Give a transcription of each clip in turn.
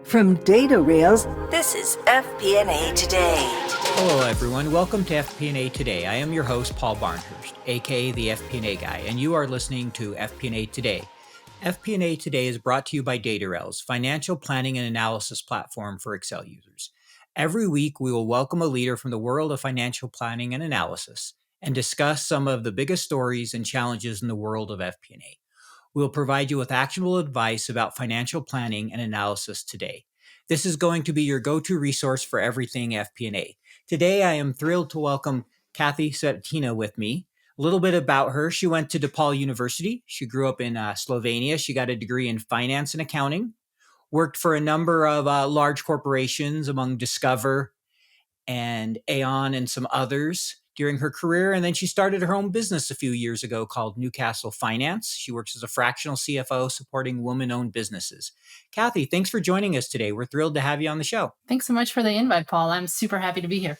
From data rails, this is FP&A Today. Hello, everyone. Welcome to FP&A Today. I am your host, Paul Barnhurst, aka the FP&A Guy, and you are listening to FP&A Today. FP&A Today is brought to you by Data Rails, financial planning and analysis platform for Excel users. Every week, we will welcome a leader from the world of financial planning and analysis and discuss some of the biggest stories and challenges in the world of FP&A. We'll provide you with actionable advice about financial planning and analysis today. This is going to be your go-to resource for everything FP&A. Today, I am thrilled to welcome Kathy Svetina with me. A little bit about her. She went to DePaul University. She grew up in Slovenia. She got a degree in finance and accounting, worked for a number of large corporations among Discover and AON and some others during her career. And then she started her own business a few years ago called Newcastle Finance. She works as a fractional CFO supporting woman-owned businesses. Kathy, thanks for joining us today. We're thrilled to have you on the show. Thanks so much for the invite, Paul. I'm super happy to be here.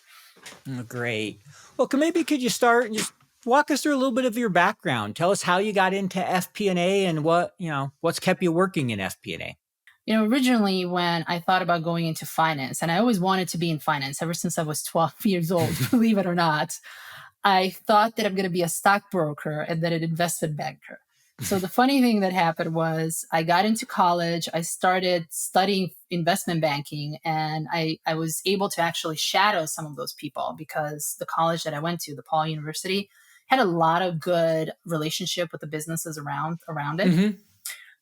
Oh, great. Well, could you start and just walk us through a little bit of your background? Tell us how you got into FP&A and what's kept you working in FP&A. Originally when I thought about going into finance, and I always wanted to be in finance ever since I was 12 years old, believe it or not, I thought that I'm going to be a stockbroker and then an investment banker. So the funny thing that happened was I got into college, I started studying investment banking, and I was able to actually shadow some of those people because the college that I went to, DePaul University, had a lot of good relationship with the businesses around it. Mm-hmm.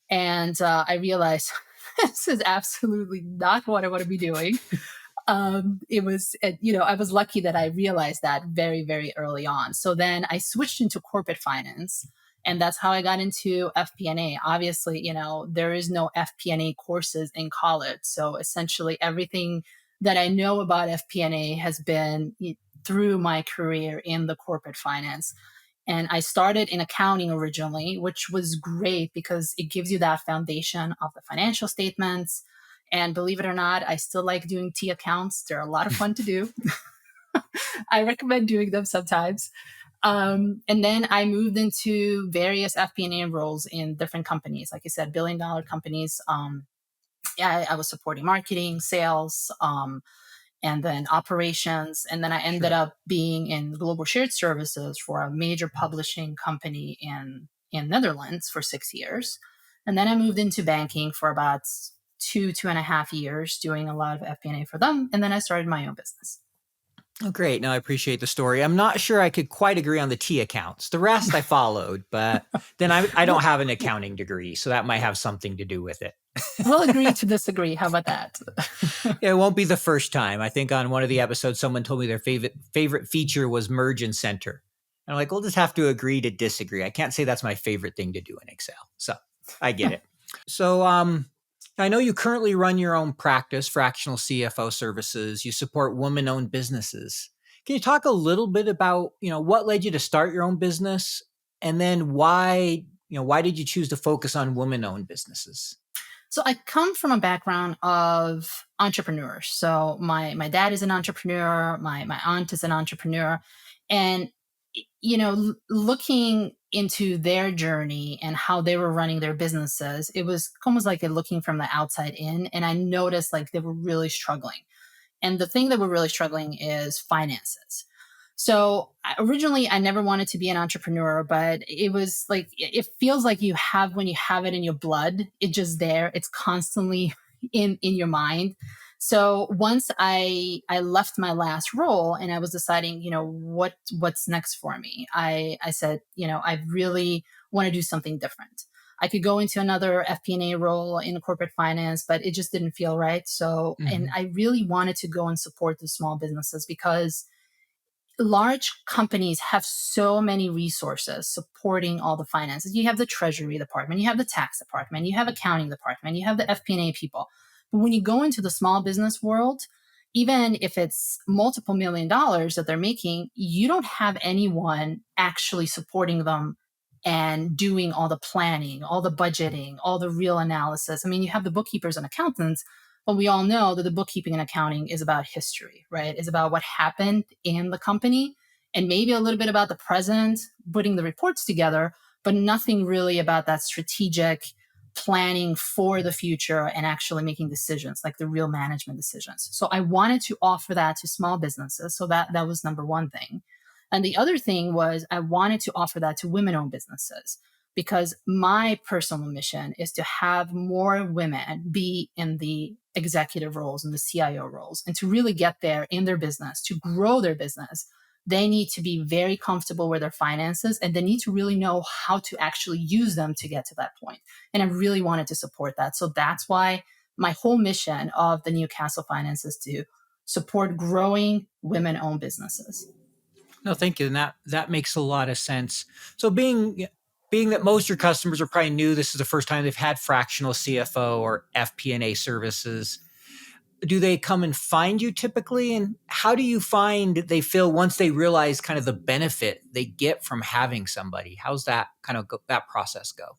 And I realized this is absolutely not what I want to be doing. I was lucky that I realized that very, very early on. So then I switched into corporate finance, and that's how I got into FP&A. Obviously, there is no FP&A courses in college. So essentially everything that I know about FP&A has been through my career in the corporate finance. And I started in accounting originally, which was great because it gives you that foundation of the financial statements. And believe it or not, I still like doing T accounts. They're a lot of fun to do. I recommend doing them sometimes. And then I moved into various FP&A roles in different companies. Like I said, billion-dollar companies. I was supporting marketing, sales, and then operations. And then I ended up being in global shared services for a major publishing company in Netherlands for 6 years. And then I moved into banking for about 2.5 years, doing a lot of FP&A for them. And then I started my own business. Oh, great. No, I appreciate the story. I'm not sure I could quite agree on the T accounts. The rest I followed, but then I don't have an accounting degree, so that might have something to do with it. We'll agree to disagree. How about that? It won't be the first time. I think on one of the episodes, someone told me their favorite feature was merge and center. And I'm like, we'll just have to agree to disagree. I can't say that's my favorite thing to do in Excel. So I get it. So I know you currently run your own practice, Fractional CFO Services. You support women-owned businesses. Can you talk a little bit about, what led you to start your own business? And then why did you choose to focus on women-owned businesses? So I come from a background of entrepreneurs. So my dad is an entrepreneur. My aunt is an entrepreneur. And, looking into their journey and how they were running their businesses, it was almost like looking from the outside in. And I noticed like they were really struggling. And the thing that we're really struggling is finances. So originally, I never wanted to be an entrepreneur, but it was like, it feels like when you have it in your blood, it's just there. It's constantly in your mind. So once I left my last role and I was deciding, what's next for me, I said, I really want to do something different. I could go into another FP&A role in corporate finance, but it just didn't feel right. So, and I really wanted to go and support the small businesses because large companies have so many resources supporting all the finances. You have the treasury department, you have the tax department, you have accounting department, you have the FP&A people. But when you go into the small business world, even if it's multiple $1 million that they're making, you don't have anyone actually supporting them and doing all the planning, all the budgeting, all the real analysis. I mean, you have the bookkeepers and accountants, but we all know that the bookkeeping and accounting is about history, right? It's about what happened in the company and maybe a little bit about the present, putting the reports together, but nothing really about that strategic planning for the future and actually making decisions, like the real management decisions. So I wanted to offer that to small businesses. So that was number one thing. And the other thing was I wanted to offer that to women-owned businesses, because my personal mission is to have more women be in the executive roles and the CIO roles, and to really get there in their business, to grow their business. They need to be very comfortable with their finances, and they need to really know how to actually use them to get to that point. And I really wanted to support that. So that's why my whole mission of the Newcastle Finance is to support growing women-owned businesses. No, thank you. And that makes a lot of sense. So being that most of your customers are probably new, this is the first time they've had fractional CFO or FP&A services. Do they come and find you typically? And how do you find they feel once they realize kind of the benefit they get from having somebody? How's that kind of that process go?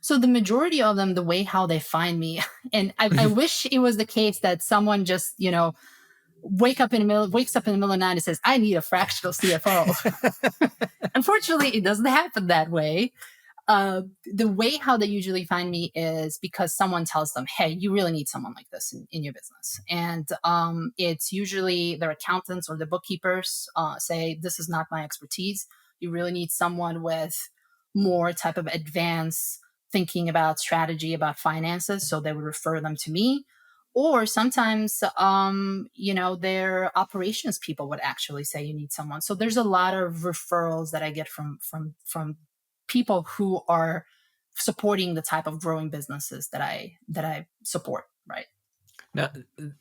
So the majority of them, the way how they find me, and I wish it was the case that someone just, wakes up in the middle of the night and says, I need a fractional CFO. Unfortunately, it doesn't happen that way. The way how they usually find me is because someone tells them, hey, you really need someone like this in your business. And it's usually their accountants or the bookkeepers say, this is not my expertise. You really need someone with more type of advanced thinking about strategy, about finances. So they would refer them to me. Or sometimes, their operations people would actually say you need someone. So there's a lot of referrals that I get from people who are supporting the type of growing businesses that I support, right? Now,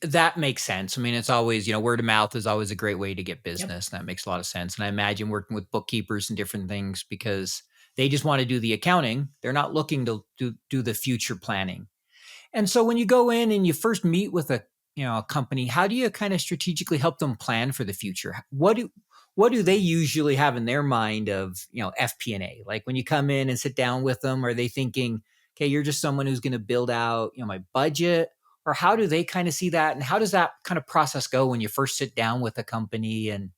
that makes sense. I mean, it's always, word of mouth is always a great way to get business. Yep. That makes a lot of sense. And I imagine working with bookkeepers and different things because they just want to do the accounting. They're not looking to do the future planning. And so when you go in and you first meet with a company, how do you kind of strategically help them plan for the future? What do they usually have in their mind of, FP&A? Like when you come in and sit down with them, are they thinking, okay, you're just someone who's going to build out, my budget? Or how do they kind of see that? And how does that kind of process go when you first sit down with a company and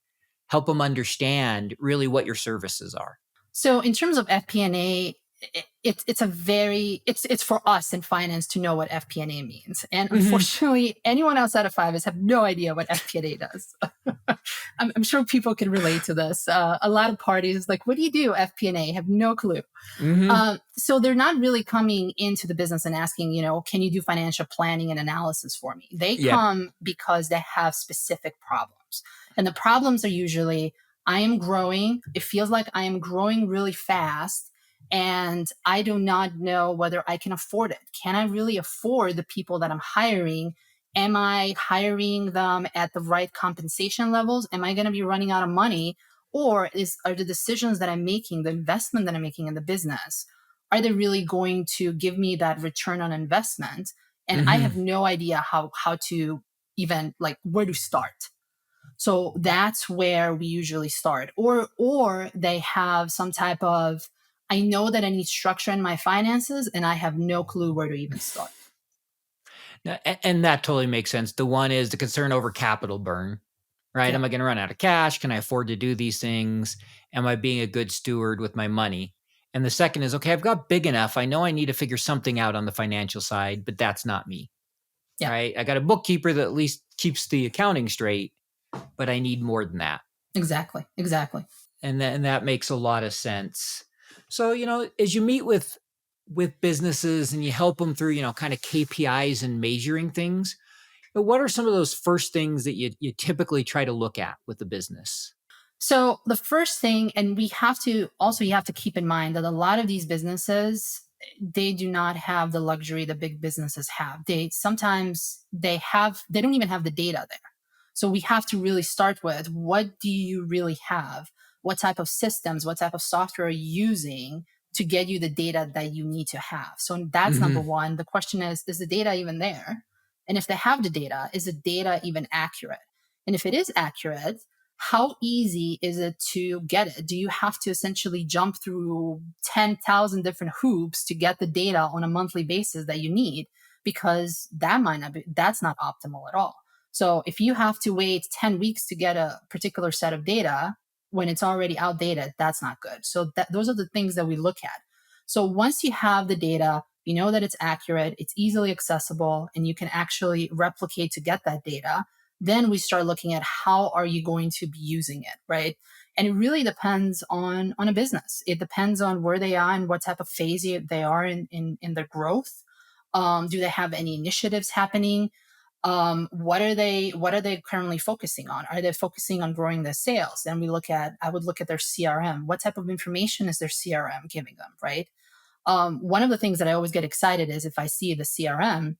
help them understand really what your services are? So in terms of FP&A, it's for us in finance to know what FP&A means. And unfortunately, anyone outside of finance have no idea what FP&A does. I'm sure people can relate to this. A lot of parties like, what do you do? FP&A have no clue. So they're not really coming into the business and asking, can you do financial planning and analysis for me? They come because they have specific problems. And the problems are usually, I am growing. It feels like I am growing really fast. And I do not know whether I can afford it. Can I really afford the people that I'm hiring? Am I hiring them at the right compensation levels? Am I going to be running out of money? Or are the decisions that I'm making, the investment that I'm making in the business, are they really going to give me that return on investment? And I have no idea how to even where to start. So that's where we usually start. Or they have some type of, I know that I need structure in my finances and I have no clue where to even start. Now, and that totally makes sense. The one is the concern over capital burn, right? Yeah. Am I going to run out of cash? Can I afford to do these things? Am I being a good steward with my money? And the second is, okay, I've got big enough. I know I need to figure something out on the financial side, but that's not me, right? I got a bookkeeper that at least keeps the accounting straight, but I need more than that. Exactly. And that makes a lot of sense. So, as you meet with businesses and you help them through, kind of KPIs and measuring things, what are some of those first things that you typically try to look at with the business? So the first thing, and you have to keep in mind that a lot of these businesses, they do not have the luxury that big businesses have. They don't even have the data there. So we have to really start with, what do you really have? What type of systems, what type of software are you using to get you the data that you need to have? So that's number one. The question is the data even there? And if they have the data, is the data even accurate? And if it is accurate, how easy is it to get it? Do you have to essentially jump through 10,000 different hoops to get the data on a monthly basis that you need? Because that's not optimal at all. So if you have to wait 10 weeks to get a particular set of data when it's already outdated, that's not good. So those are the things that we look at. So once you have the data, you know that it's accurate, it's easily accessible, and you can actually replicate to get that data, then we start looking at how are you going to be using it, right? And it really depends on a business. It depends on where they are and what type of phase they are in their growth. Do they have any initiatives happening? What are they currently focusing on? Are they focusing on growing their sales? Then I would look at their CRM. What type of information is their CRM giving them, right? One of the things that I always get excited is if I see the CRM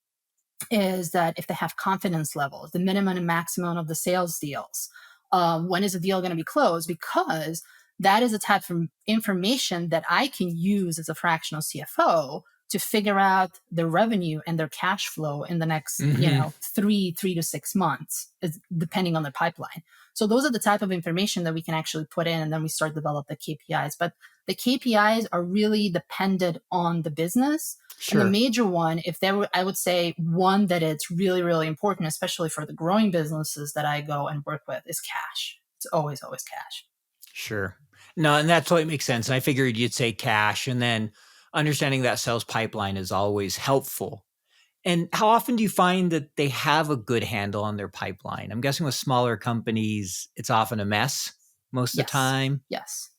is that if they have confidence levels, the minimum and maximum of the sales deals, when is a deal going to be closed? Because that is a type of information that I can use as a fractional CFO to figure out their revenue and their cash flow in the next, Mm-hmm. 3 to 6 months, depending on the pipeline. So those are the type of information that we can actually put in, and then we start develop the KPIs. But the KPIs are really dependent on the business. And the Sure. major one, I would say one that it's really, really important, especially for the growing businesses that I go and work with, is cash. It's always, always cash. Sure. No, and that's what makes sense. I figured you'd say cash, and then understanding that sales pipeline is always helpful. And how often do you find that they have a good handle on their pipeline? I'm guessing with smaller companies, it's often a mess most of the Yes. time. Yes.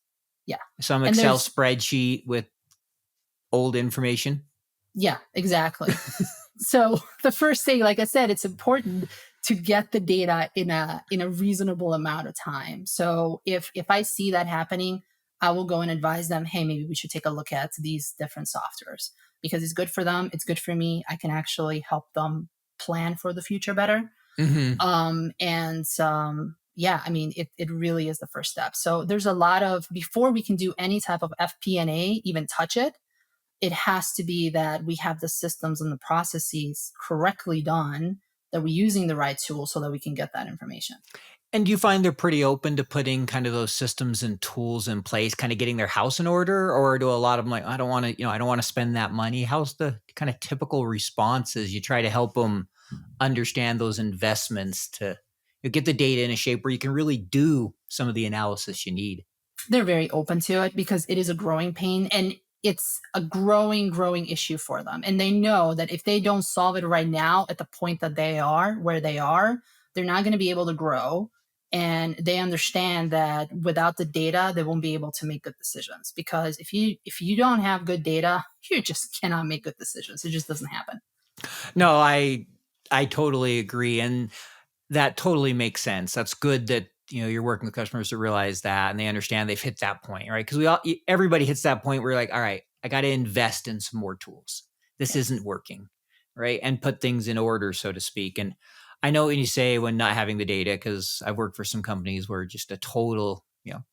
Yeah. Some And Excel spreadsheet with old information. yeah, exactly. So the first thing, like I said, it's important to get the data in a reasonable amount of time. So if I see that happening, I will go and advise them, hey, maybe we should take a look at these different softwares because it's good for them, it's good for me. I can actually help them plan for the future better. Mm-hmm. Yeah, I mean, it really is the first step. So there's a lot of, before we can do any type of FP&A, even touch it, it has to be that we have the systems and the processes correctly done, that we're using the right tools so that we can get that information. And do you find they're pretty open to putting kind of those systems and tools in place, kind of getting their house in order? Or do a lot of them like, I don't want to spend that money? How's the kind of typical responses? You try to help them understand those investments to get the data in a shape where you can really do some of the analysis you need. They're very open to it because it is a growing pain and it's a growing issue for them. And they know that if they don't solve it right now at the point that they are, where they are, they're not going to be able to grow. And they understand that without the data, they won't be able to make good decisions. Because if you don't have good data, you just cannot make good decisions. It just doesn't happen. No, I totally agree. And that totally makes sense. That's good that you're working with customers to realize that and they understand they've hit that point, right? Because everybody hits that point where you're like, all right, I got to invest in some more tools. This isn't working, right? And put things in order, so to speak. And I know when you say when not having the data, because I've worked for some companies where just a total,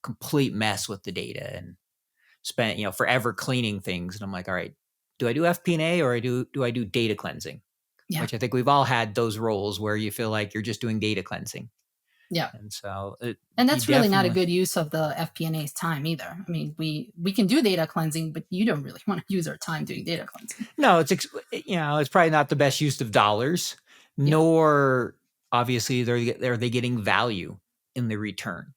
complete mess with the data and spent, forever cleaning things. And I'm like, all right, do I do FP&A or do I do data cleansing? Yeah. Which I think we've all had those roles where you feel like you're just doing data cleansing. Yeah. And so, and that's really not a good use of the FP&A's time either. I mean, we can do data cleansing, but you don't really want to use our time doing data cleansing. No, it's probably not the best use of dollars, nor obviously are they getting value in the return.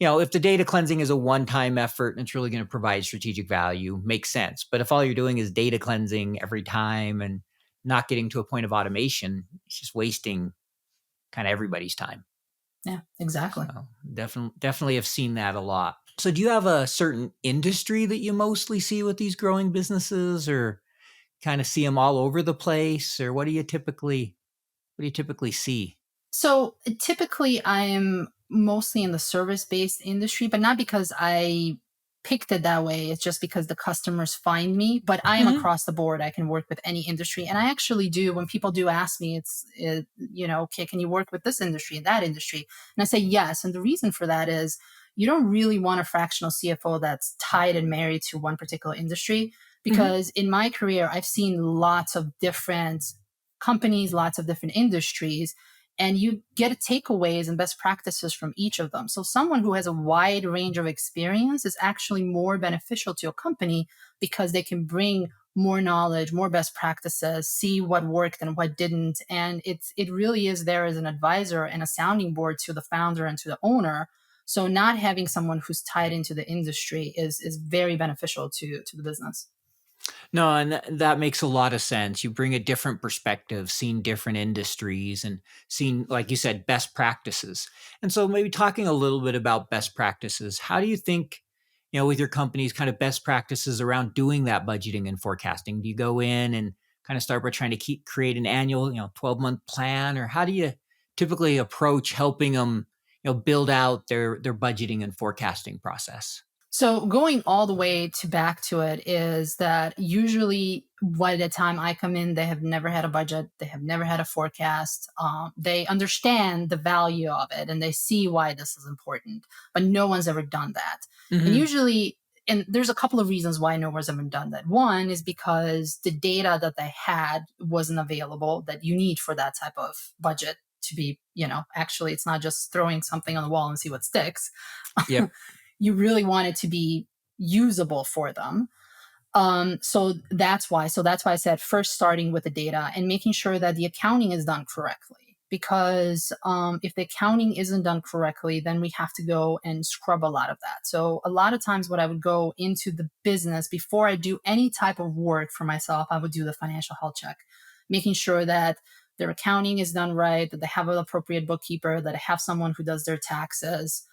If the data cleansing is a one-time effort and it's really going to provide strategic value, makes sense. But if all you're doing is data cleansing every time and not getting to a point of automation, it's just wasting kind of everybody's time. Yeah, exactly. So definitely have seen that a lot. So do you have a certain industry that you mostly see with these growing businesses, or kind of see them all over the place, or what do you typically see? So typically I am mostly in the service-based industry, but not because I picked it that way. It's just because the customers find me, but I am across the board. I can work with any industry. And I actually do, when people do ask me, okay, can you work with this industry and that industry? And I say yes. And the reason for that is you don't really want a fractional CFO that's tied and married to one particular industry, because in my career, I've seen lots of different companies, lots of different industries, and you get takeaways and best practices from each of them. So someone who has a wide range of experience is actually more beneficial to a company because they can bring more knowledge, more best practices, see what worked and what didn't. And it really is there as an advisor and a sounding board to the founder and to the owner. So not having someone who's tied into the industry is very beneficial to the business. No, and that makes a lot of sense. You bring a different perspective, seeing different industries and seeing, like you said, best practices. And so maybe talking a little bit about best practices, how do you think, with your company's kind of best practices around doing that budgeting and forecasting? Do you go in and kind of start by trying to create an annual, 12-month plan, or how do you typically approach helping them, build out their budgeting and forecasting process? So going all the way to back to it is that usually by the time I come in, they have never had a budget, they have never had a forecast. They understand the value of it and they see why this is important, but no one's ever done that. And Hmm. usually, and there's a couple of reasons why no one's ever done that. One is because the data that they had wasn't available that you need for that type of budget to be, actually, it's not just throwing something on the wall and see what sticks. Yep. You really want it to be usable for them. So that's why. So that's why I said first starting with the data and making sure that the accounting is done correctly. Because if the accounting isn't done correctly, then we have to go and scrub a lot of that. So a lot of times, what I would go into the business before I do any type of work for myself, I would do the financial health check, making sure that their accounting is done right, that they have an appropriate bookkeeper, that I have someone who does their taxes,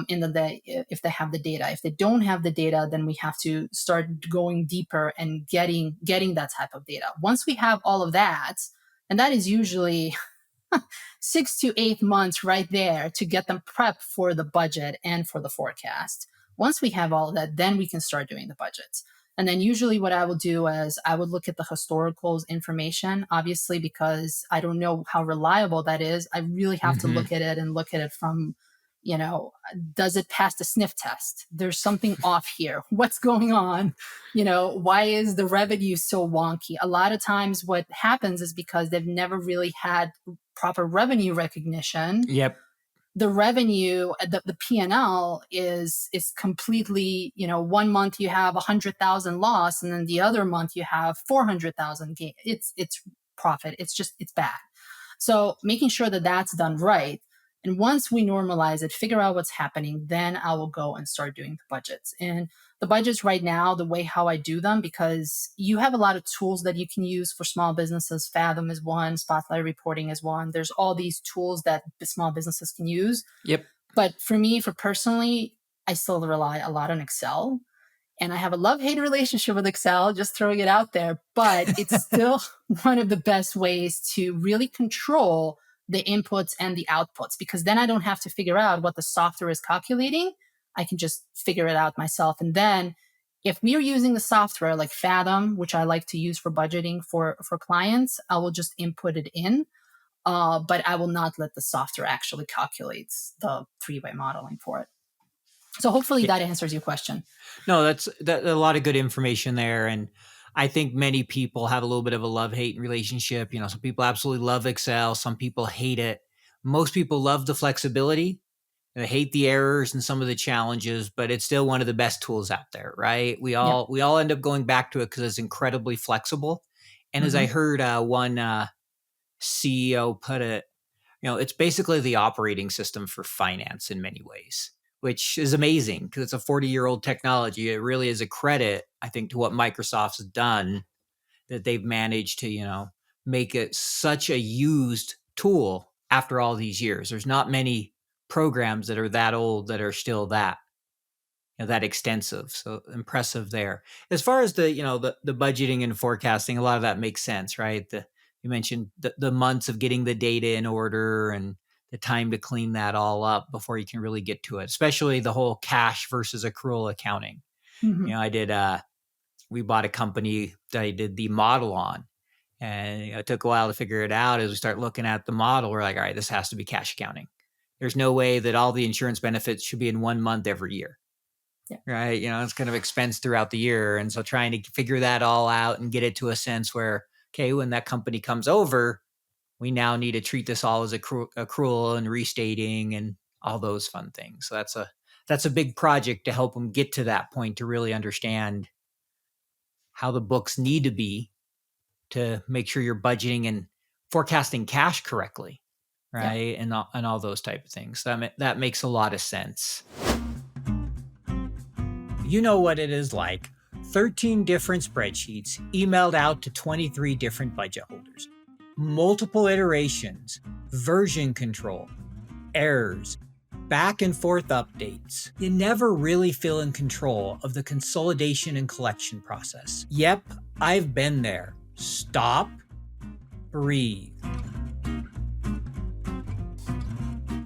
in the day if they have the data. If they don't have the data, then we have to start going deeper and getting that type of data. Once we have all of that, and that is usually 6 to 8 months right there to get them prepped for the budget and for the forecast. Once we have all of that, then we can start doing the budgets. And then usually what I will do is I would look at the historicals information, obviously, because I don't know how reliable that is. I really have to Hmm. look at it and look at it from, does it pass the sniff test? There's something off here. What's going on? Why is the revenue so wonky? A lot of times what happens is because they've never really had proper revenue recognition. Yep. The revenue, the P&L is completely, 1 month you have 100,000 loss, and then the other month you have 400,000 gain. It's profit. It's bad. So making sure that that's done right. And once we normalize it, figure out what's happening, then I will go and start doing the budgets. And the budgets right now, the way how I do them, because you have a lot of tools that you can use for small businesses. Fathom is one, Spotlight reporting is one. There's all these tools that the small businesses can use. Yep. But for me, for personally, I still rely a lot on Excel. And I have a love-hate relationship with Excel, just throwing it out there, but it's still one of the best ways to really control the inputs and the outputs, because then I don't have to figure out what the software is calculating. I can just figure it out myself. And then if we are using the software like Fathom, which I like to use for budgeting for clients, I will just input it in. But I will not let the software actually calculates the three-way modeling for it. So hopefully that answers your question. No, that's a lot of good information there. And I think many people have a little bit of a love-hate relationship. Some people absolutely love Excel, some people hate it. Most people love the flexibility. They hate the errors and some of the challenges, but it's still one of the best tools out there, right? We Yep. all we all end up going back to it because it's incredibly flexible. And as I Mm-hmm. heard one CEO put it, it's basically the operating system for finance in many ways, which is amazing because it's a 40-year-old technology. It really is a credit, I think, to what Microsoft's done, that they've managed to, make it such a used tool after all these years. There's not many programs that are that old that are still that extensive. So impressive there. As far as the budgeting and forecasting, a lot of that makes sense, right? You mentioned the months of getting the data in order and the time to clean that all up before you can really get to it, especially the whole cash versus accrual accounting. Mm-hmm. I did, we bought a company that I did the model on, and it took a while to figure it out. As we start looking at the model, we're like, all right, this has to be cash accounting. There's no way that all the insurance benefits should be in 1 month every year. Yeah. Right. It's kind of expense throughout the year. And so trying to figure that all out and get it to a sense where, okay, when that company comes over, we now need to treat this all as accrual and restating and all those fun things. So that's a big project to help them get to that point, to really understand how the books need to be to make sure you're budgeting and forecasting cash correctly. Yeah. Right. And all those type of things. So that makes a lot of sense. You know what it is like 13 different spreadsheets emailed out to 23 different budget holders, multiple iterations, version control, errors, back and forth updates. You never really feel in control of the consolidation and collection process. Yep, I've been there. Stop, breathe.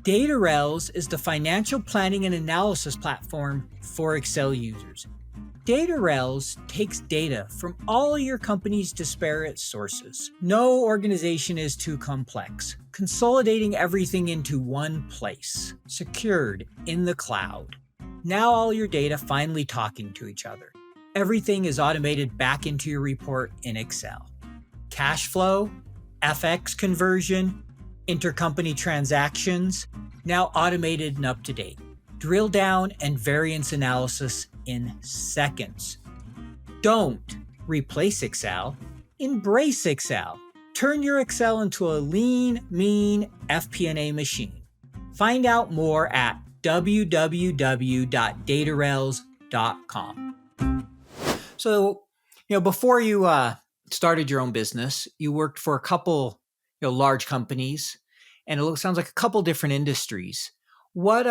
DataRels is the financial planning and analysis platform for Excel users. DataRels takes data from all your company's disparate sources. No organization is too complex, consolidating everything into one place, secured in the cloud. Now all your data finally talking to each other. Everything is automated back into your report in Excel. Cash flow, FX conversion, intercompany transactions, now automated and up to date. Drill down and variance analysis in seconds. Don't replace Excel, embrace Excel. Turn your Excel into a lean, mean FP&A machine. Find out more at www.datarels.com. So, before you started your own business, you worked for a couple, large companies, and it sounds like a couple different industries. What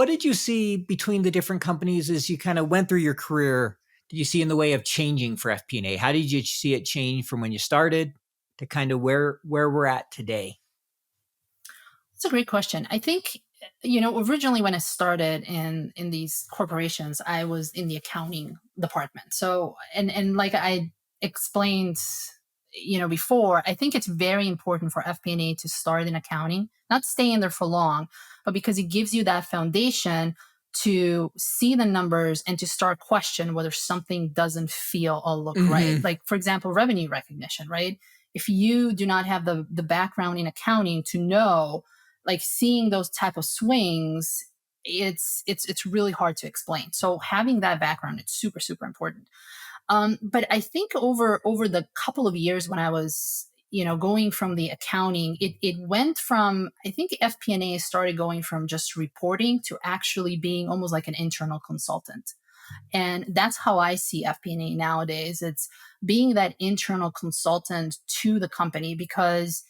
did you see between the different companies as you kind of went through your career? Did you see in the way of changing for FP&A? How did you see it change from when you started to kind of where we're at today? That's a great question. I think, originally when I started in these corporations, I was in the accounting department. So, and like I explained, before, I think it's very important for FP&A to start in accounting, not stay in there for long, but because it gives you that foundation to see the numbers and to start question whether something doesn't feel or look right. Like, for example, revenue recognition, right? If you do not have the background in accounting to know, like seeing those type of swings, it's really hard to explain. So having that background, it's super, super important. But I think over the couple of years when I was, going from the accounting, it went from, I think FP&A started going from just reporting to actually being almost like an internal consultant. And that's how I see FP&A nowadays. It's being that internal consultant to the company because,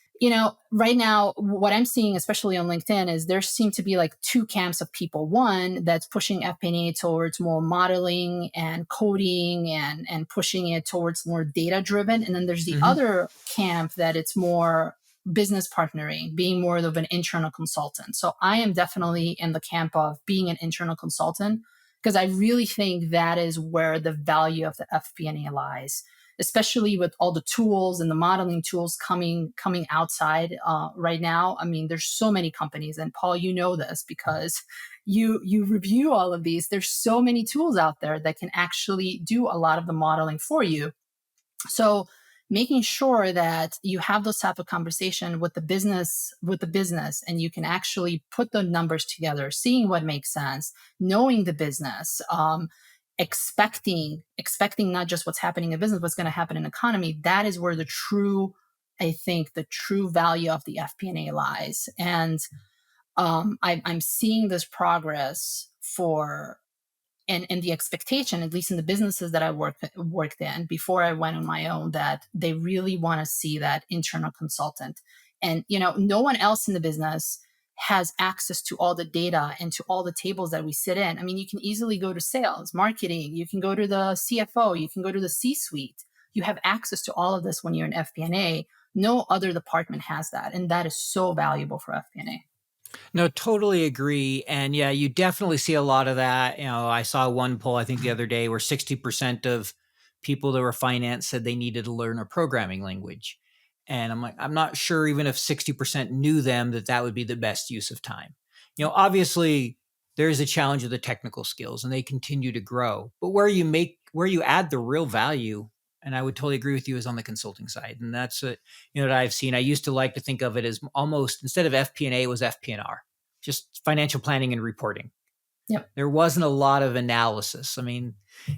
right now, what I'm seeing, especially on LinkedIn, is there seem to be like two camps of people. One that's pushing FP&A towards more modeling and coding and pushing it towards more data driven. And then there's the other camp that it's more business partnering, being more of an internal consultant. So I am definitely in the camp of being an internal consultant because I really think that is where the value of the FP&A lies, especially with all the tools and the modeling tools coming outside right now. I mean, there's so many companies, and Paul, you know this because you review all of these. There's so many tools out there that can actually do a lot of the modeling for you. So making sure that you have those type of conversation with the business, and you can actually put the numbers together, seeing what makes sense, knowing the business, expecting not just what's happening in business, what's going to happen in economy. That is where the true value of the FP&A lies. And I'm seeing this progress and the expectation, at least in the businesses that I worked in before I went on my own, that they really want to see that internal consultant. And, no one else in the business has access to all the data and to all the tables that we sit in. I mean, you can easily go to sales, marketing, you can go to the CFO, you can go to the C-suite. You have access to all of this when you're in FP&A. No other department has that. And that is so valuable for FP&A. No, totally agree. And yeah, you definitely see a lot of that. I saw one poll, I think the other day, where 60% of people that were finance said they needed to learn a programming language. And I'm like, I'm not sure even if 60% knew them that would be the best use of time. Obviously there is a challenge of the technical skills and they continue to grow, but where you add the real value, and I would totally agree with you, is on the consulting side. And that's what I've seen. I used to like to think of it as almost, instead of FP&A, it was FP&R, just financial planning and reporting. Yep. There wasn't a lot of analysis. I mean,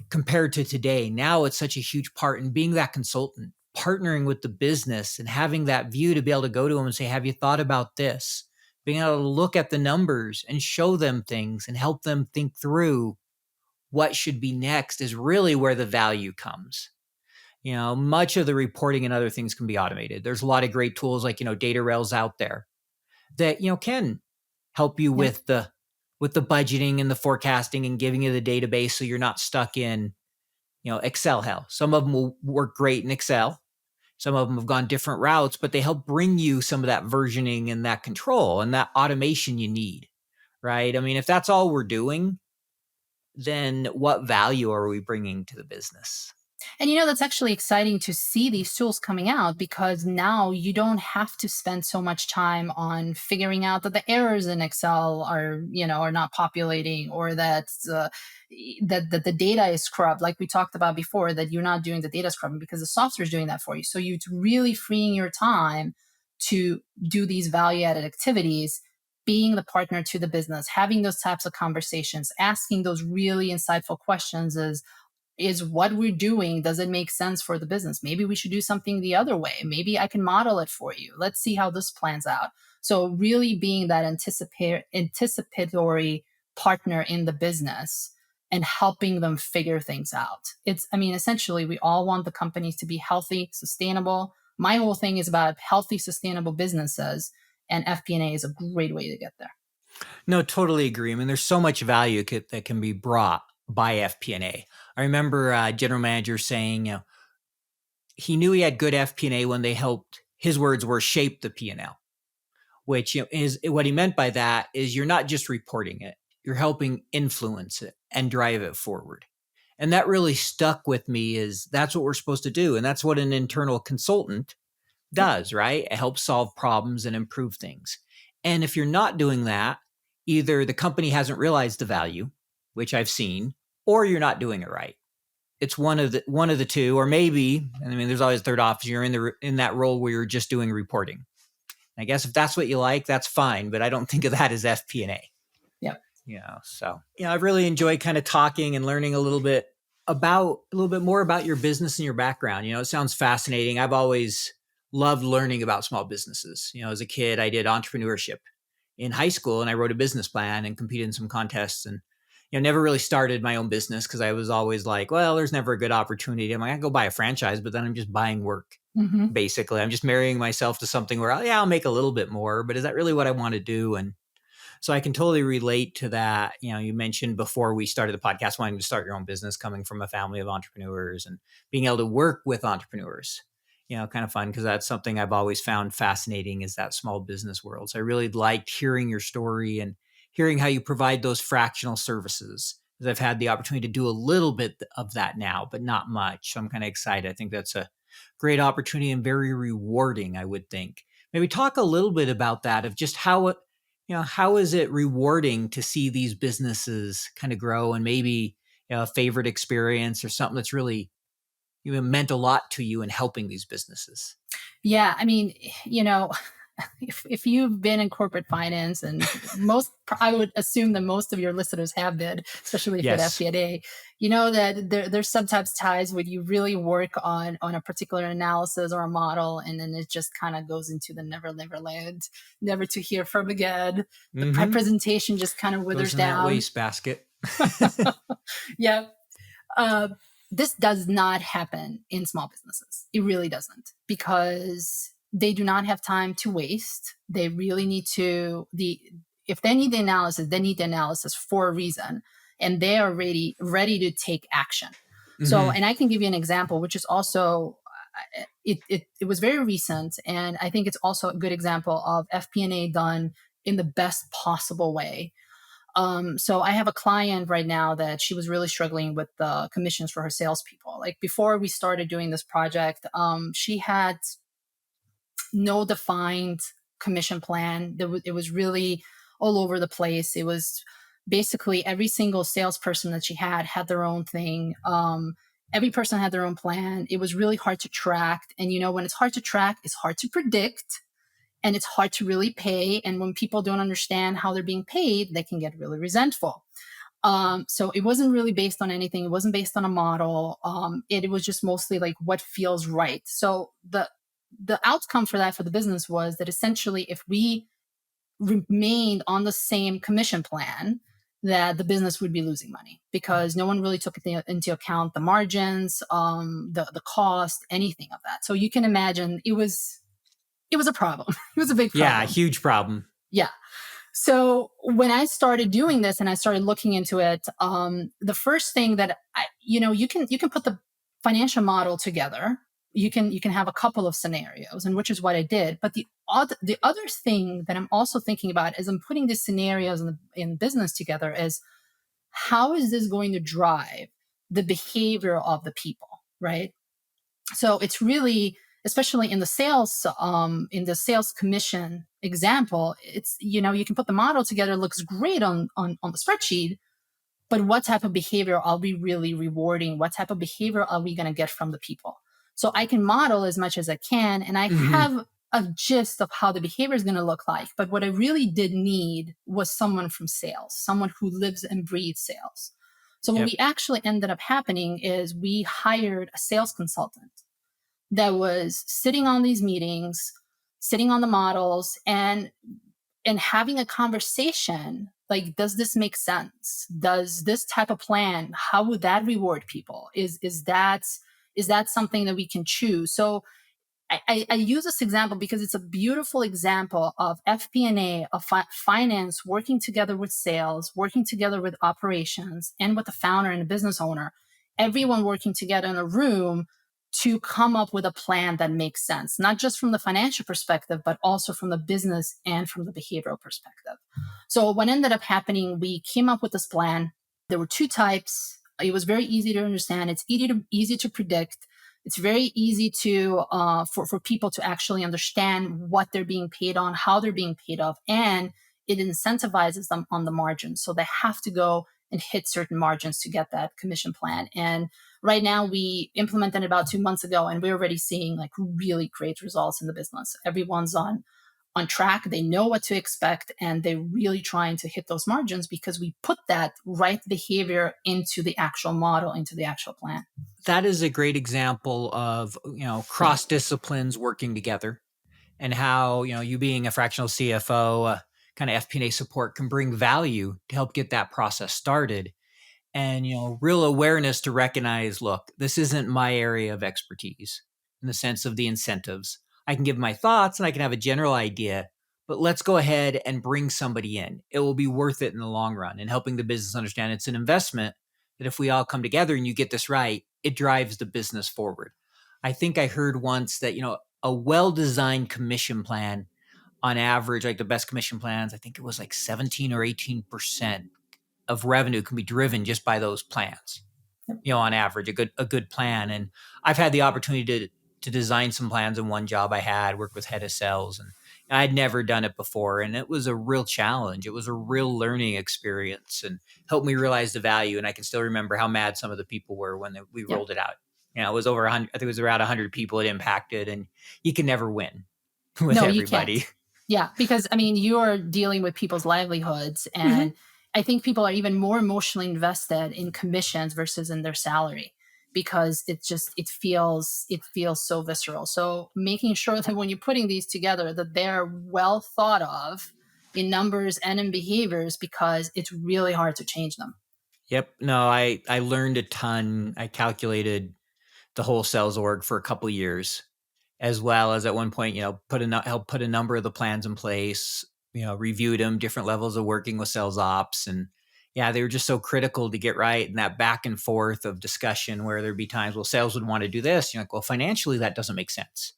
compared to today, now it's such a huge part in being that consultant, partnering with the business and having that view to be able to go to them and say, have you thought about this? Being able to look at the numbers and show them things and help them think through what should be next is really where the value comes. Much of the reporting and other things can be automated. There's a lot of great tools like, data rails out there that, can help you with the budgeting and the forecasting and giving you the database so you're not stuck in, Excel hell. Some of them will work great in Excel. Some of them have gone different routes, but they help bring you some of that versioning and that control and that automation you need, right? I mean, if that's all we're doing, then what value are we bringing to the business? And that's actually exciting to see these tools coming out, because now you don't have to spend so much time on figuring out that the errors in Excel are not populating, or that the data is scrubbed, like we talked about before, that you're not doing the data scrubbing because the software is doing that for you. So you're really freeing your time to do these value-added activities, being the partner to the business, having those types of conversations, asking those really insightful questions is what we're doing, does it make sense for the business? Maybe we should do something the other way. Maybe I can model it for you. Let's see how this plans out. So really being that anticipatory partner in the business and helping them figure things out. Essentially, we all want the companies to be healthy, sustainable. My whole thing is about healthy, sustainable businesses, and FP&A is a great way to get there. No, totally agree. I mean, there's so much value that can be brought by FP&A. I remember general manager saying, he knew he had good FP&A when they helped, his words were, shape the P&L, which is what he meant by that is you're not just reporting it, you're helping influence it and drive it forward. And that really stuck with me, is that's what we're supposed to do. And that's what an internal consultant does, right? It helps solve problems and improve things. And if you're not doing that, either the company hasn't realized the value, which I've seen, or you're not doing it right. It's one of the two, or maybe, there's always a third option. You're in that role where you're just doing reporting. I guess if that's what you like, that's fine, but I don't think of that as FP&A. Yeah. So I've really enjoyed kind of talking and learning a little bit more about your business and your background. It sounds fascinating. I've always loved learning about small businesses. As a kid, I did entrepreneurship in high school, and I wrote a business plan and competed in some contests, and never really started my own business because I was always like, well, there's never a good opportunity. I'm like, I can go buy a franchise, but then I'm just buying work. Mm-hmm. Basically, I'm just marrying myself to something where, I'll make a little bit more, but is that really what I want to do? And so I can totally relate to that. You mentioned before we started the podcast, wanting to start your own business, coming from a family of entrepreneurs and being able to work with entrepreneurs. Kind of fun, because that's something I've always found fascinating, is that small business world. So I really liked hearing your story and hearing how you provide those fractional services, because I've had the opportunity to do a little bit of that now, but not much. So I'm kind of excited. I think that's a great opportunity and very rewarding, I would think. Maybe talk a little bit about that, of just how is it rewarding to see these businesses kind of grow, and maybe a favorite experience or something that's really meant a lot to you in helping these businesses. Yeah. If you've been in corporate finance, and I would assume that most of your listeners have been, especially if you're at FP&A, that there's sometimes times when you really work on a particular analysis or a model, and then it just kind of goes into the never land, never to hear from again. The presentation just kind of withers down. That wastebasket. Yeah. This does not happen in small businesses. It really doesn't, because they do not have time to waste. They really need if they need the analysis, they need the analysis for a reason, and they are ready to take action. Mm-hmm. So, and I can give you an example, which is also, it was very recent, and I think it's also a good example of FP&A done in the best possible way. So I have a client right now that she was really struggling with the commissions for her salespeople. Like, before we started doing this project, she had no defined commission plan. It was really all over the place. It was basically every single salesperson that she had their own thing. Every person had their own plan. It was really hard to track. And when it's hard to track, it's hard to predict. And it's hard to really pay. And when people don't understand how they're being paid, they can get really resentful. So it wasn't really based on anything. It wasn't based on a model. It was just mostly like what feels right. So the outcome for the business was that essentially, if we remained on the same commission plan, that the business would be losing money because no one really took into account the margins, the cost, anything of that. So you can imagine it was a problem. It was a big problem. Yeah, huge problem. Yeah. So when I started doing this and I started looking into it, the first thing that you can put the financial model together. You can have a couple of scenarios, and which is what I did. But the other thing that I'm also thinking about as I'm putting these scenarios in business together is how is this going to drive the behavior of the people, right? So it's really, especially in the sales commission example, it's, you can put the model together, it looks great on the spreadsheet, but what type of behavior are we really rewarding? What type of behavior are we going to get from the people? So I can model as much as I can, and I have a gist of how the behavior is going to look like. But what I really did need was someone from sales, someone who lives and breathes sales. So what we actually ended up happening is we hired a sales consultant that was sitting on these meetings, sitting on the models, and having a conversation like, does this make sense? Does this type of plan, how would that reward people? Is that something that we can choose? So I use this example because it's a beautiful example of FP&A, of finance working together with sales, working together with operations, and with the founder and the business owner, everyone working together in a room to come up with a plan that makes sense, not just from the financial perspective, but also from the business and from the behavioral perspective. So what ended up happening, we came up with this plan. There were two types. It was very easy to understand. It's easy to predict. It's very easy to for people to actually understand what they're being paid on, how they're being paid off, and it incentivizes them on the margin. So they have to go and hit certain margins to get that commission plan. And right now we implemented it about 2 months ago, and we're already seeing like really great results in the business. Everyone's on track. They know what to expect, and they're really trying to hit those margins because we put that right behavior into the actual model, into the actual plan. That is a great example of, cross disciplines working together, and how, you being a fractional CFO, kind of FP&A support can bring value to help get that process started. And, real awareness to recognize, look, this isn't my area of expertise in the sense of the incentives. I can give my thoughts and I can have a general idea, but let's go ahead and bring somebody in. It will be worth it in the long run, and helping the business understand it's an investment that if we all come together and you get this right, it drives the business forward. I think I heard once that, a well-designed commission plan on average, like the best commission plans, I think it was like 17 or 18% of revenue can be driven just by those plans. On average, a good plan. And I've had the opportunity to design some plans in one job I had, work with head of sales, and I'd never done it before. And it was a real challenge. It was a real learning experience and helped me realize the value. And I can still remember how mad some of the people were when we rolled it out. It was over 100, I think it was around 100 people it impacted, and you can never win with everybody. You can't. Yeah, because you are dealing with people's livelihoods, and I think people are even more emotionally invested in commissions versus in their salary, because it feels so visceral. So making sure that when you're putting these together, that they're well thought of in numbers and in behaviors, because it's really hard to change them. Yep. No, I learned a ton. I calculated the whole sales org for a couple of years, as well as at one point, help put a number of the plans in place, reviewed them, different levels of working with sales ops. And yeah, they were just so critical to get right. And that back and forth of discussion where there'd be times, well, sales would want to do this. You're like, well, financially, that doesn't make sense.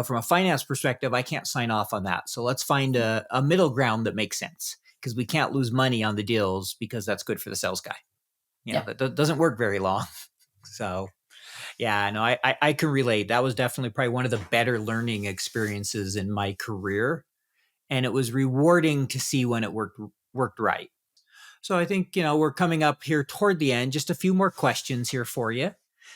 From a finance perspective, I can't sign off on that. So let's find a middle ground that makes sense, because we can't lose money on the deals because that's good for the sales guy. That doesn't work very long. So yeah, no, I can relate. That was definitely probably one of the better learning experiences in my career. And it was rewarding to see when it worked right. So I think, we're coming up here toward the end. Just a few more questions here for you.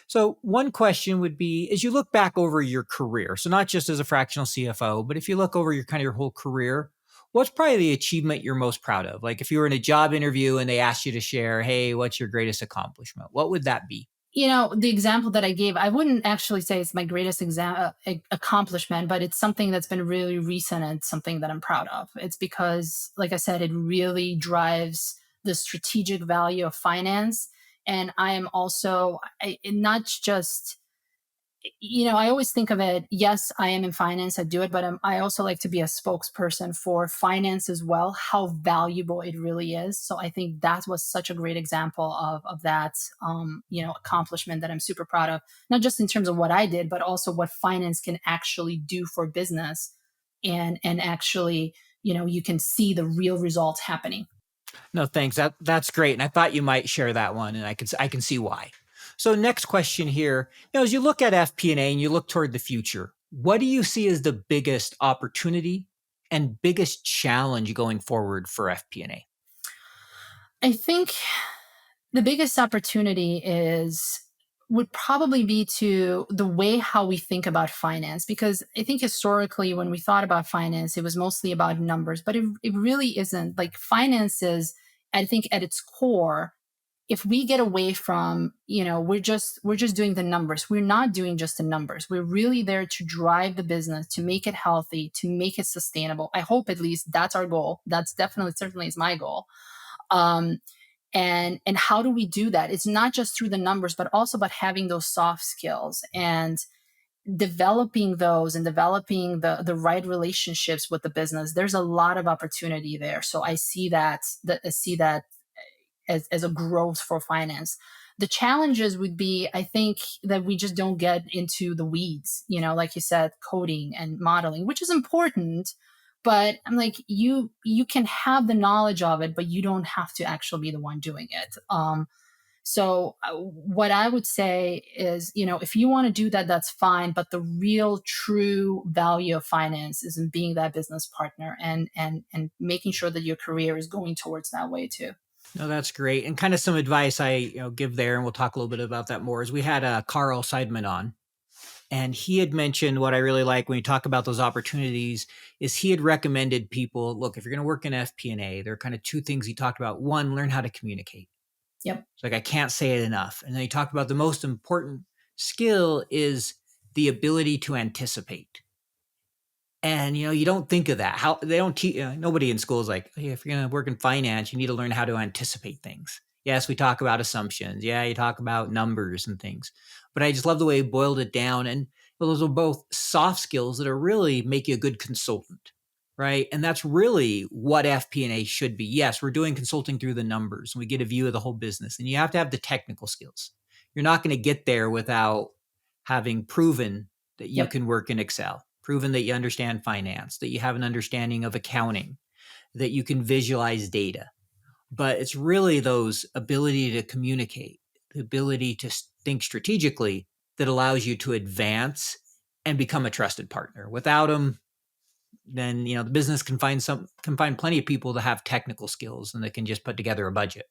So one question would be, as you look back over your career, so not just as a fractional CFO, but if you look over your whole career, what's probably the achievement you're most proud of? Like if you were in a job interview and they asked you to share, hey, what's your greatest accomplishment? What would that be? The example that I gave, I wouldn't actually say it's my greatest accomplishment, but it's something that's been really recent and something that I'm proud of. It's because, like I said, it really drives the strategic value of finance. And I am also not just, I always think of it, yes, I am in finance, I do it, but I also like to be a spokesperson for finance as well, how valuable it really is. So I think that was such a great example of that, accomplishment that I'm super proud of, not just in terms of what I did, but also what finance can actually do for business. And actually, you can see the real results happening. No, thanks. That's great. And I thought you might share that one, and I can see why. So next question here, as you look at FP&A and you look toward the future, what do you see as the biggest opportunity and biggest challenge going forward for FP&A? I think the biggest opportunity would probably be to the way how we think about finance, because I think historically when we thought about finance, it was mostly about numbers, but it really isn't. Like, finance is, I think at its core, if we get away from, we're just doing the numbers. We're not doing just the numbers. We're really there to drive the business, to make it healthy, to make it sustainable. I hope at least that's our goal. That's certainly is my goal. And how do we do that? It's not just through the numbers, but also about having those soft skills and developing those, and developing the right relationships with the business. There's a lot of opportunity there. So I see that as a growth for finance. The challenges would be, I think, that we just don't get into the weeds, like you said, coding and modeling, which is important. But I'm like, you can have the knowledge of it, but you don't have to actually be the one doing it. So what I would say is, if you want to do that, that's fine. But the real true value of finance is in being that business partner and making sure that your career is going towards that way too. No, that's great. And kind of some advice I give there, and we'll talk a little bit about that more, is we had Carl Seidman on. And he had mentioned what I really like when you talk about those opportunities is he had recommended people, look, if you're going to work in FP&A, there are kind of two things he talked about. One, learn how to communicate. Yep. It's like, I can't say it enough. And then he talked about the most important skill is the ability to anticipate. And, you don't think of that. How they don't teach, nobody in school is like, hey, if you're going to work in finance, you need to learn how to anticipate things. Yes, we talk about assumptions. Yeah, you talk about numbers and things. But I just love the way he boiled it down. And those are both soft skills that are really make you a good consultant, right? And that's really what FP&A should be. Yes, we're doing consulting through the numbers. And we get a view of the whole business. And you have to have the technical skills. You're not going to get there without having proven that you can work in Excel, proven that you understand finance, that you have an understanding of accounting, that you can visualize data. But it's really those ability to communicate, the ability to think strategically that allows you to advance and become a trusted partner. Without them, then the business can find plenty of people that have technical skills and that can just put together a budget.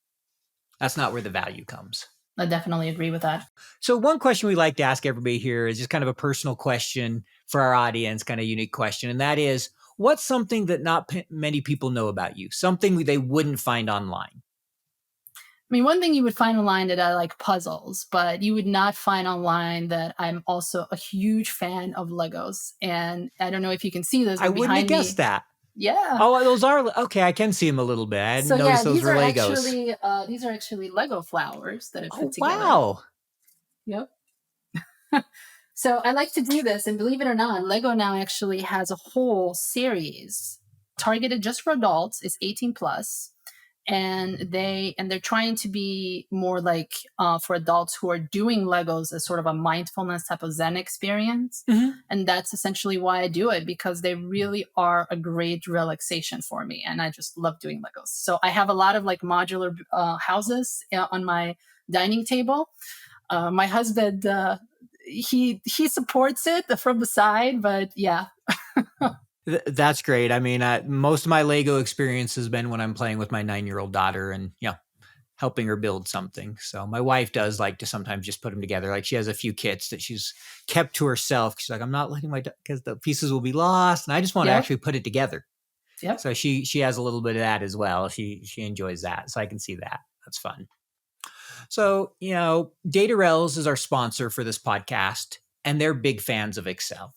That's not where the value comes. I definitely agree with that. So one question we like to ask everybody here is just kind of a personal question for our audience, kind of unique question. And that is, what's something that not many people know about you? Something they wouldn't find online? I mean, one thing you would find online that I like puzzles, but you would not find online that I'm also a huge fan of Legos. And I don't know if you can see this. I wouldn't have guessed that. Yeah. Oh, those are, okay. I can see them a little bit. I didn't notice those were Legos. These are actually Lego flowers that I put together. Wow. Yep. So I like to do this, and believe it or not, Lego now actually has a whole series targeted just for adults. It's 18 plus. And they're trying to be more like for adults who are doing Legos as sort of a mindfulness type of Zen experience. Mm-hmm. And that's essentially why I do it, because they really are a great relaxation for me. And I just love doing Legos. So I have a lot of like modular houses on my dining table. My husband, he supports it from the side, but yeah. That's great. I mean, most of my Lego experience has been when I'm playing with my 9-year-old daughter and, helping her build something. So my wife does like to sometimes just put them together. Like, she has a few kits that she's kept to herself. She's like, I'm not letting because the pieces will be lost. And I just want to actually put it together. Yep. So she has a little bit of that as well. She enjoys that. So I can see that. That's fun. So, Datarels is our sponsor for this podcast, and they're big fans of Excel.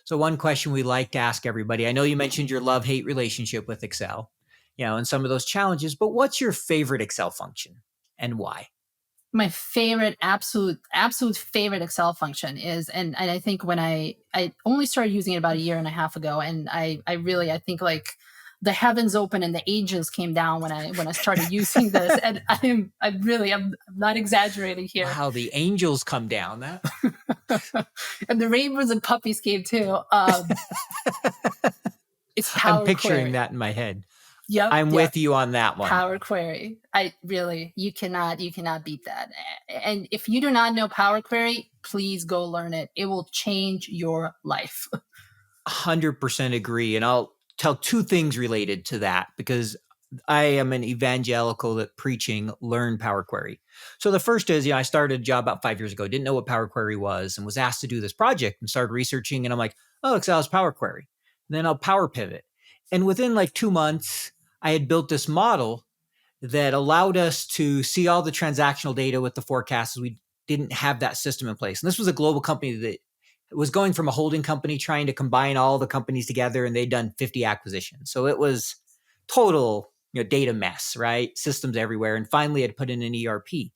So one question we like to ask everybody, I know you mentioned your love-hate relationship with Excel. and some of those challenges. But what's your favorite Excel function and why? My favorite, absolute favorite Excel function is, and I think when I only started using it about a year and a half ago, and I think like the heavens opened and the angels came down when I started using this, and I'm not exaggerating here. Wow, the angels come down. That and the rainbows and puppies came too. It's Power I'm picturing Query. that in my head. Yep, I'm with you on that one. Power Query. You cannot beat that. And if you do not know Power Query, please go learn it. It will change your life. 100% agree. And I'll tell two things related to that because I am an evangelical that preaching learn Power Query. So the first is, I started a job about 5 years ago, didn't know what Power Query was and was asked to do this project and started researching. And I'm like, oh, Excel is Power Query. And then I'll Power Pivot. And within like 2 months, I had built this model that allowed us to see all the transactional data with the forecasts. We didn't have that system in place. And this was a global company that was going from a holding company trying to combine all the companies together, and they'd done 50 acquisitions. So it was total data mess, right? Systems everywhere. And finally, I'd put in an ERP.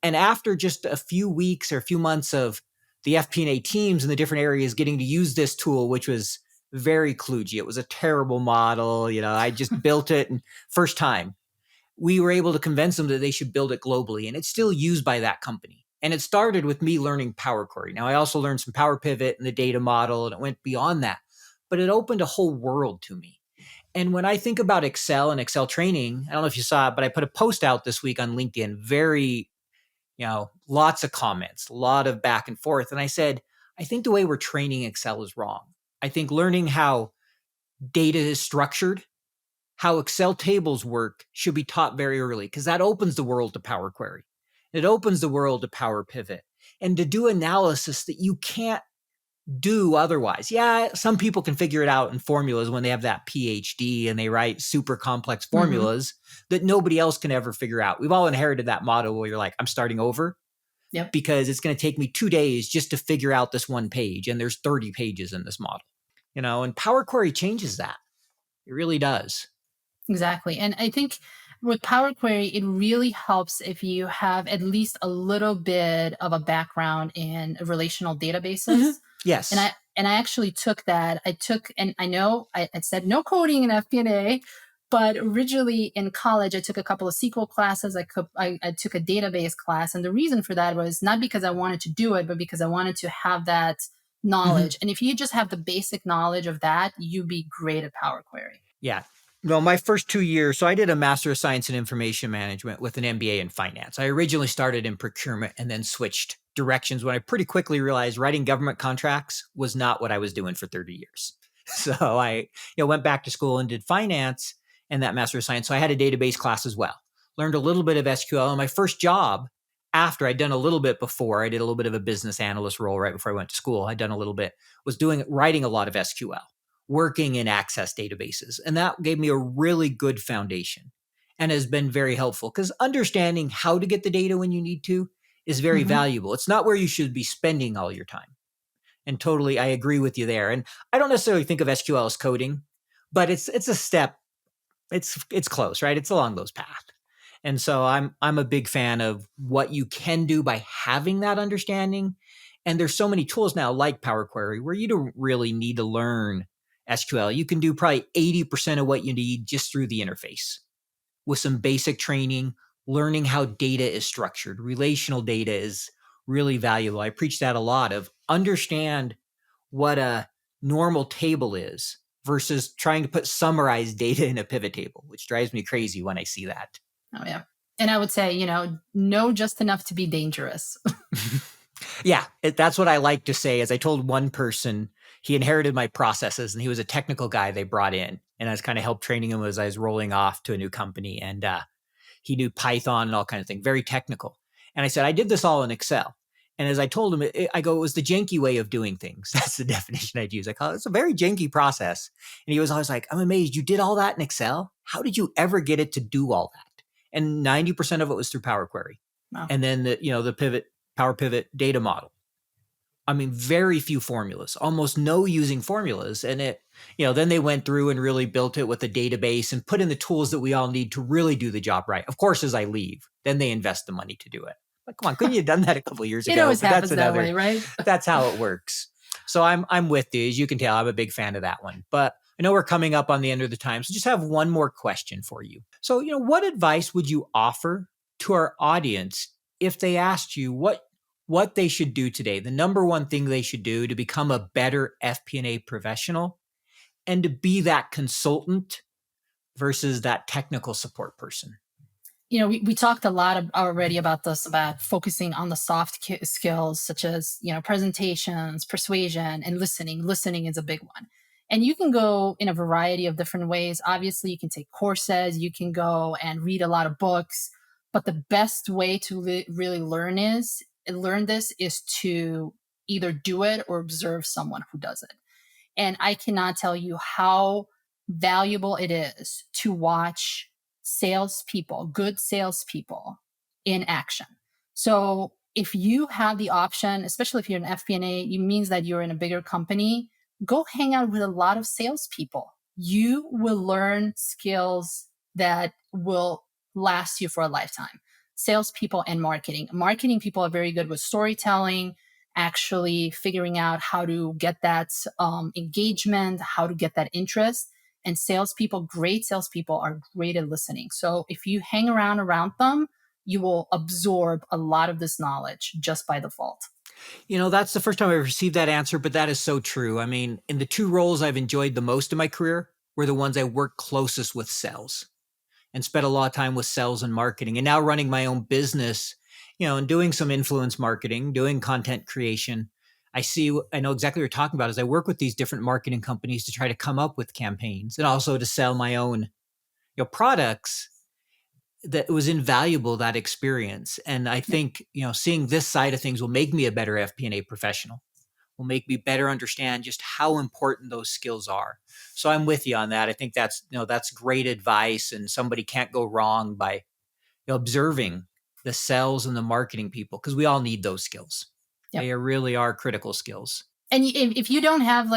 And after just a few weeks or a few months of the FP&A teams in the different areas getting to use this tool, which was very kludgy. It was a terrible model. I just built it and first time. We were able to convince them that they should build it globally, and it's still used by that company. And it started with me learning Power Query. Now, I also learned some Power Pivot and the data model, and it went beyond that. But it opened a whole world to me. And when I think about Excel and Excel training, I don't know if you saw it, but I put a post out this week on LinkedIn, very, lots of comments, a lot of back and forth. And I said, I think the way we're training Excel is wrong. I think learning how data is structured, how Excel tables work should be taught very early because that opens the world to Power Query. It opens the world to Power Pivot and to do analysis that you can't do otherwise. Yeah, some people can figure it out in formulas when they have that PhD and they write super complex formulas that nobody else can ever figure out. We've all inherited that model where you're like, I'm starting over because it's going to take me 2 days just to figure out this one page. And there's 30 pages in this model, and Power Query changes that. It really does. Exactly. And I think with Power Query, it really helps if you have at least a little bit of a background in relational databases. Yes. And I actually took that. And I know I said no coding in FP&A, but originally in college, I took a couple of SQL classes. I took a database class. And the reason for that was not because I wanted to do it, but because I wanted to have that knowledge. And if you just have the basic knowledge of that, you'd be great at Power Query. Yeah. No, my first 2 years, so I did a Master of Science in Information Management with an MBA in Finance. I originally started in procurement and then switched directions when I pretty quickly realized writing government contracts was not what I was doing for 30 years. So I went back to school and did finance and that Master of Science. So I had a database class as well. Learned a little bit of SQL. And my first job after I'd done a little bit before, I did a little bit of a business analyst role right before I went to school. I'd done a little bit, was writing a lot of SQL. Working in Access databases. And that gave me a really good foundation and has been very helpful because understanding how to get the data when you need to is very valuable. It's not where you should be spending all your time. And totally, I agree with you there. And I don't necessarily think of SQL as coding, but it's a step. It's close, right? It's along those paths. And so I'm a big fan of what you can do by having that understanding. And there's so many tools now like Power Query where you don't really need to learn SQL. You can do probably 80% of what you need just through the interface with some basic training, learning how data is structured. Relational data is really valuable. I preach that a lot of understand what a normal table is versus trying to put summarized data in a pivot table, which drives me crazy when I see that. Oh, yeah. And I would say, know just enough to be dangerous. Yeah, that's what I like to say. As I told one person, he inherited my processes and he was a technical guy they brought in. And I was kind of helped training him as I was rolling off to a new company. And he knew Python and all kinds of things, very technical. And I said, I did this all in Excel. And as I told him, I go, it was the janky way of doing things. That's the definition I'd use. I call it, it's a very janky process. And he was always like, I'm amazed you did all that in Excel. How did you ever get it to do all that? And 90% of it was through Power Query. Wow. And then the Power Pivot data model. I mean, very few formulas, almost no using formulas. And it Then they went through and really built it with a database and put in the tools that we all need to really do the job right. Of course, as I leave, then they invest the money to do it. But come on, couldn't you have done that a couple of years ago? It always But happens that way, right? That's how it works. So I'm with you. As you can tell, I'm a big fan of that one. But I know we're coming up on the end of the time, so just have one more question for you. So, what advice would you offer to our audience if they asked you what they should do today, the number one thing they should do to become a better FP&A professional and to be that consultant versus that technical support person? We talked a lot already about this, about focusing on the soft skills such as, presentations, persuasion, and listening. Listening is a big one. And you can go in a variety of different ways. Obviously, you can take courses, you can go and read a lot of books. But the best way to really learn this is to either do it or observe someone who does it. And I cannot tell you how valuable it is to watch good salespeople in action. So if you have the option, especially if you're an FP&A, it means that you're in a bigger company, go hang out with a lot of salespeople. You will learn skills that will last you for a lifetime. Salespeople and marketing. Marketing people are very good with storytelling, actually figuring out how to get that engagement, how to get that interest. And great salespeople are great at listening. So if you hang around them, you will absorb a lot of this knowledge just by default. That's the first time I've received that answer, but that is so true. I mean, in the two roles I've enjoyed the most in my career were the ones I worked closest with sales and spent a lot of time with sales and marketing. And now running my own business, and doing some influence marketing, doing content creation, I know exactly what you're talking about as I work with these different marketing companies to try to come up with campaigns and also to sell my own products. That was invaluable, that experience. And I think, seeing this side of things will make me a better FP&A professional, will make me better understand just how important those skills are. So I'm with you on that. I think that's great advice, and somebody can't go wrong by observing the sales and the marketing people, because we all need those skills. Yep. They really are critical skills. And if you don't have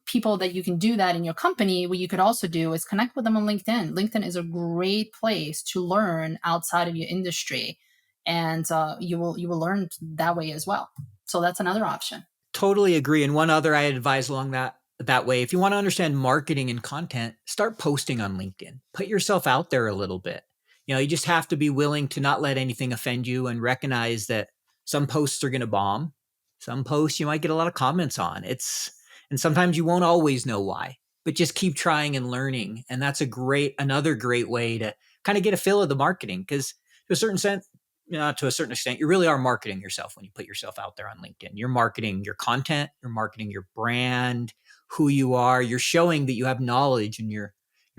people that you can do that in your company, what you could also do is connect with them on LinkedIn. LinkedIn is a great place to learn outside of your industry, and you will learn that way as well. So that's another option. Totally agree. And one other I advise along that way, if you want to understand marketing and content, start posting on LinkedIn. Put yourself out there a little bit. You just have to be willing to not let anything offend you and recognize that some posts are going to bomb. Some posts you might get a lot of comments on. And sometimes you won't always know why, but just keep trying and learning. And that's another great way to kind of get a feel of the marketing, because to a certain extent, you really are marketing yourself when you put yourself out there on LinkedIn. You're marketing your content, you're marketing your brand, who you are. You're showing that you have knowledge in your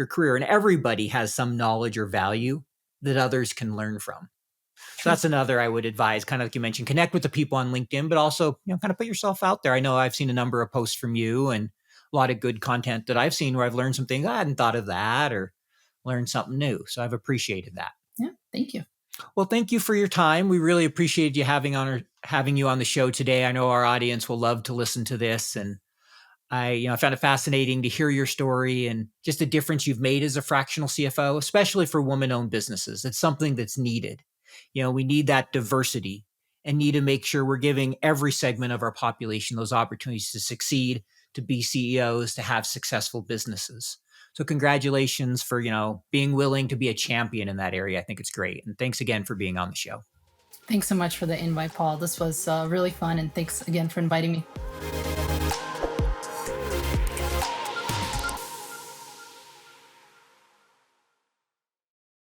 career, and everybody has some knowledge or value that others can learn from. So that's another I would advise, kind of like you mentioned, connect with the people on LinkedIn, but also, kind of put yourself out there. I know I've seen a number of posts from you and a lot of good content that I've seen where I've learned some things I hadn't thought of that, or learned something new. So I've appreciated that. Yeah, thank you. Well, thank you for your time. We really appreciate you having you on the show today. I know our audience will love to listen to this, and I found it fascinating to hear your story and just the difference you've made as a fractional CFO, especially for woman-owned businesses. It's something that's needed. We need that diversity and need to make sure we're giving every segment of our population those opportunities to succeed, to be CEOs, to have successful businesses. So congratulations for, being willing to be a champion in that area. I think it's great. And thanks again for being on the show. Thanks so much for the invite, Paul. This was really fun. And thanks again for inviting me.